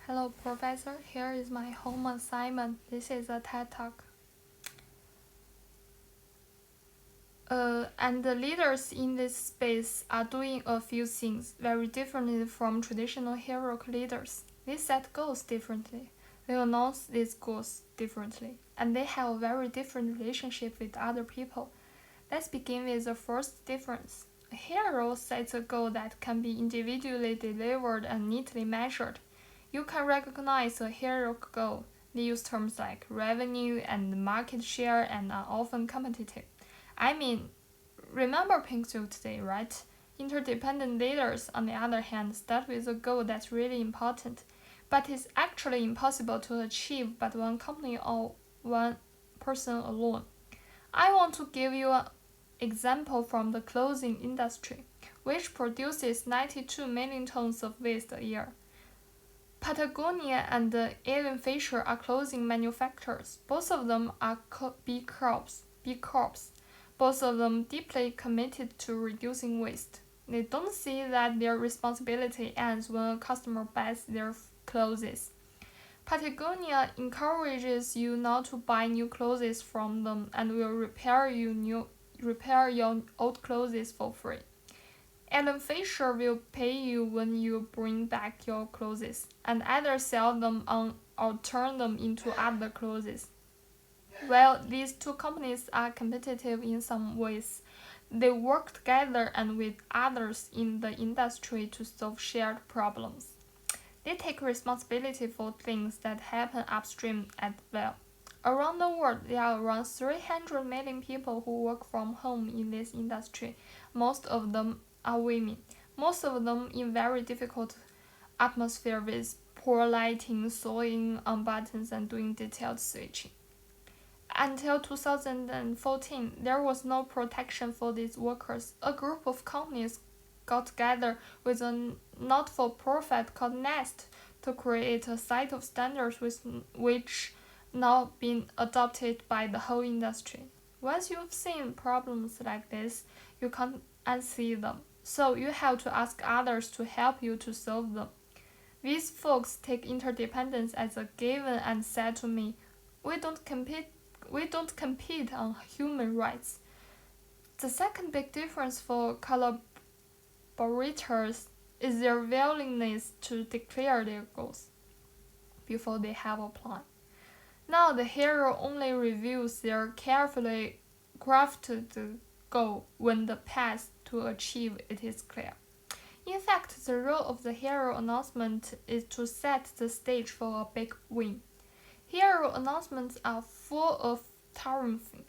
Hello, Professor. Here is my home assignment. This is a TED Talk. And the leaders in this space are doing a few things very differently from traditional heroic leaders. They set goals differently. They announce these goals differently. And they have a very different relationship with other people. Let's begin with the first difference. A hero sets a goal that can be individually delivered and neatly measured. You can recognize a heroic goal. They use terms like revenue and market share and are often competitive. Remember Pink Suit Day, right? Interdependent leaders, on the other hand, start with a goal that's really important, but is actually impossible to achieve by one company or one person alone. I want to give you an example from the clothing industry, which produces 92 million tons of waste a year. Patagonia and Alan Fisher are clothing manufacturers. Both of them are B Corps. Both of them deeply committed to reducing waste. They don't see that their responsibility ends when a customer buys their clothes. Patagonia encourages you not to buy new clothes from them and will repair your old clothes for free. Alan Fisher will pay you when you bring back your clothes and either sell them on or turn them into other clothes. While these two companies are competitive in some ways, they work together and with others in the industry to solve shared problems. They take responsibility for things that happen upstream as well. Around the world, there are around 300 million people who work from home in this industry. Most of them are women. Most of them in very difficult atmosphere with poor lighting, sewing on buttons and doing detailed switching. Until 2014, there was no protection for these workers. A group of companies got together with a not-for-profit called Nest to create a set of standards which now been adopted by the whole industry. Once you've seen problems like this, you can't unsee them. So you have to ask others to help you to solve them. These folks take interdependence as a given and said to me, we don't compete on human rights. The second big difference for collaborators is their willingness to declare their goals before they have a plan. Now the hero only reveals their carefully crafted goal when the path to achieve it is clear. In fact, the role of the hero announcement is to set the stage for a big win. Hero announcements are full of triumphing.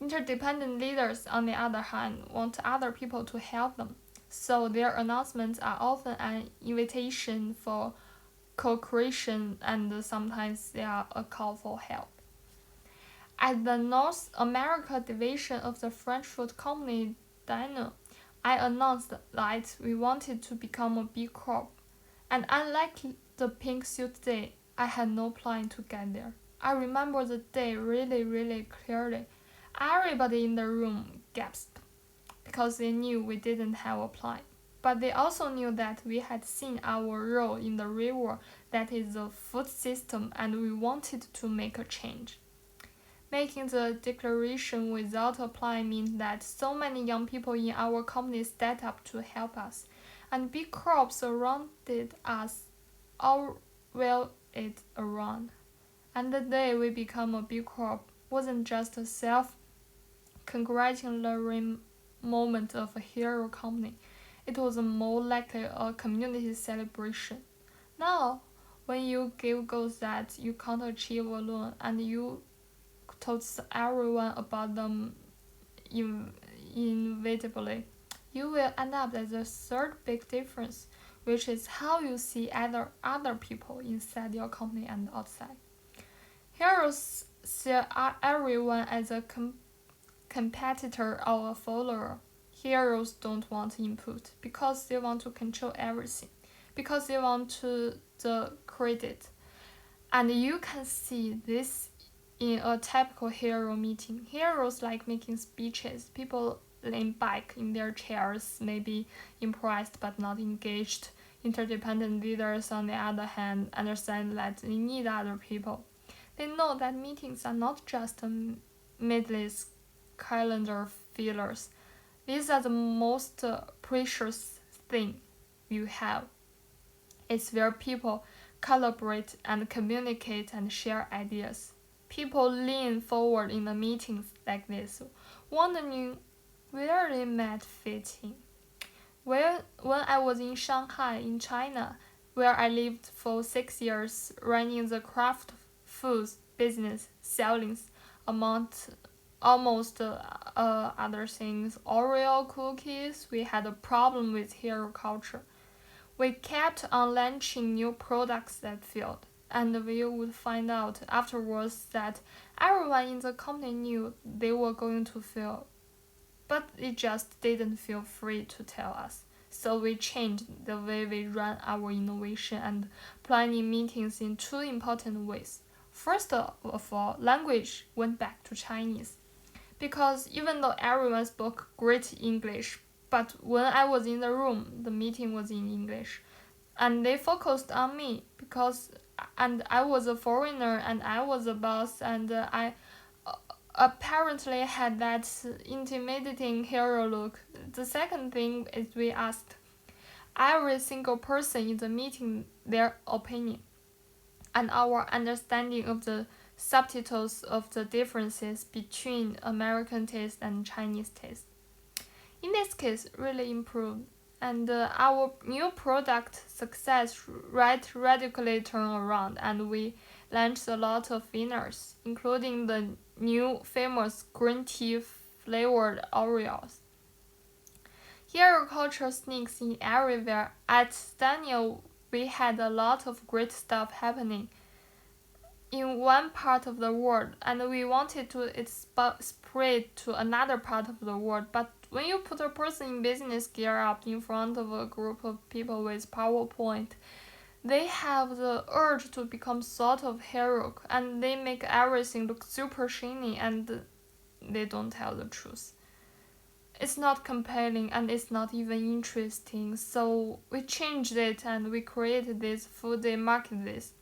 Interdependent leaders, on the other hand, want other people to help them, so their announcements are often an invitation for co-creation and sometimes they are a call for help. At the North America division of the French food company Danone, I announced that we wanted to become a B Corp, and unlike the Pink Suit Day, I had no plan to get there. I remember the day really clearly. Everybody in the room gasped because they knew we didn't have a plan. But they also knew that we had seen our role in the river that is the food system and we wanted to make a change. Making the declaration without a plan meant that so many young people in our company stepped up to help us, and big crops surrounded us all while it around. And the day we became a big crop wasn't just a self-congratulatory moment of a hero company. It was more likely a community celebration. Now, when you give goals that you can't achieve alone and you told everyone about them inevitably, you will end up at the third big difference, which is how you see other people inside your company and outside. Heroes see everyone as a competitor or a follower. Heroes don't want input because they want to control everything, because they want the credit. And you can see this in a typical hero meeting. Heroes like making speeches. People lean back in their chairs, maybe impressed but not engaged Interdependent leaders, on the other hand, understand that they need other people. They know that meetings are not just meaningless calendar fillers. These are the most precious thing you have. It's where people collaborate and communicate and share ideas. People lean forward in the meetings like this, wondering where they might fit in. When I was in Shanghai, in China, where I lived for 6 years, running the craft foods business, selling amongst almost other things, Oreo cookies, we had a problem with hero culture. We kept on launching new products that failed, and we would find out afterwards that everyone in the company knew they were going to fail, but they just didn't feel free to tell us. So we changed the way we run our innovation and planning meetings in two important ways. First of all, language went back to Chinese. Because even though everyone spoke great English, but when I was in the room, the meeting was in English. And they focused on me because I was a foreigner and I was a boss and I apparently had that intimidating hero look. The second thing is we asked every single person in the meeting their opinion and our understanding of the subtitles of the differences between American taste and Chinese taste. In this case, really improved, and our new product success radically turned around, and we launched a lot of winners, including the new famous green tea flavored Oreos. Hero culture sneaks in everywhere. At Daniel, we had a lot of great stuff happening in one part of the world, and we wanted to spread to another part of the world. But when you put a person in business gear up in front of a group of people with PowerPoint, they have the urge to become sort of heroic, and they make everything look super shiny, and they don't tell the truth. It's not compelling and it's not even interesting, so we changed it and we created this food day market this.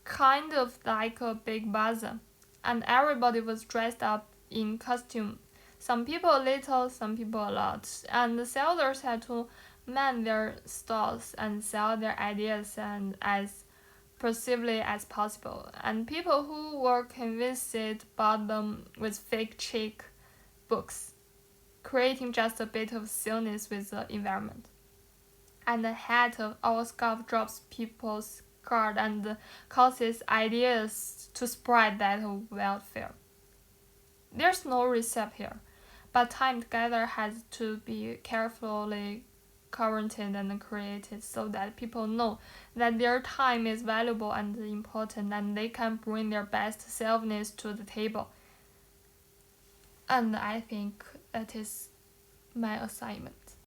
Kind of like a big bazaar, and everybody was dressed up in costume. Some people a little, some people a lot, and the sellers had to man their stalls and sell their ideas and as persuasively as possible. And people who were convinced bought them with fake check books, creating just a bit of silliness with the environment. And the head of our scarf drops people's guard and causes ideas to spread that welfare. There's no recipe here, but time together has to be carefully quarantined and created so that people know that their time is valuable and important and they can bring their best selfness to the table. And I think that is my assignment.